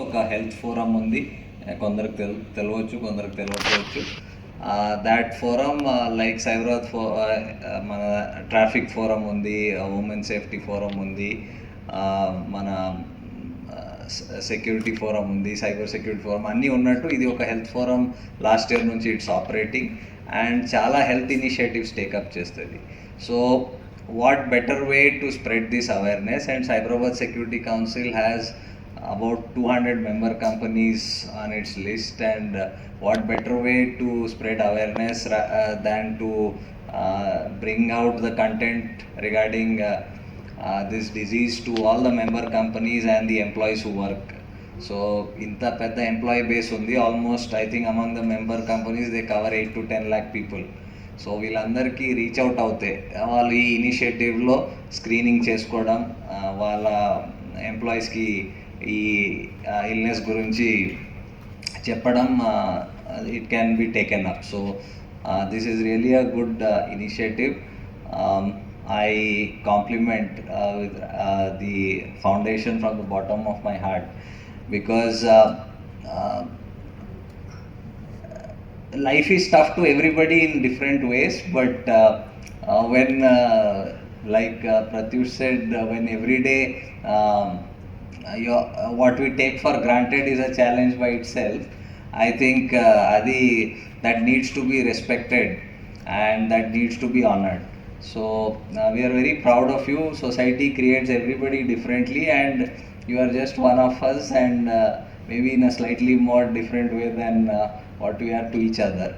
ఒక health forum ఉంది. కొందరికి తెలియవచ్చు, కొందరికి తెలియకపోవచ్చు. దాట్ ఫోరం లైక్ సైబరాబాద్ మన ట్రాఫిక్ ఫోరం ఉంది, ఉమెన్ సేఫ్టీ ఫోరం ఉంది, మన సెక్యూరిటీ ఫోరం ఉంది, సైబర్ సెక్యూరిటీ ఫోరం అన్నీ ఉన్నట్టు ఇది ఒక హెల్త్ ఫోరం. లాస్ట్ ఇయర్ నుంచి ఇట్స్ ఆపరేటింగ్ అండ్ చాలా హెల్త్ ఇనిషియేటివ్స్ టేకప్ చేస్తుంది. So what better way to spread this awareness, and Cyberabad Security Council has about 200 member companies on its list, and what better way to spread awareness than to bring out the content regarding this disease to all the member companies and the employees who work. So inta pedda employee base undi, almost I think among the member companies they cover 8 to 10 lakh people. So వీళ్ళందరికీ reach out అవుతే వాళ్ళు ఈ ఇనిషియేటివ్లో screening చేసుకోవడం, వాళ్ళ ఎంప్లాయీస్కి ఈ illness గురించి చెప్పడం, it can be taken up. So this is really a good initiative. I compliment with the foundation from the bottom of my heart, because life is tough to everybody in different ways, but when like Pratyush said, when every day what we take for granted is a challenge by itself, I think that needs to be respected and that needs to be honored. So we are very proud of you. Society creates everybody differently, and you are just one of us, and maybe in a slightly more different way than what we are to each other.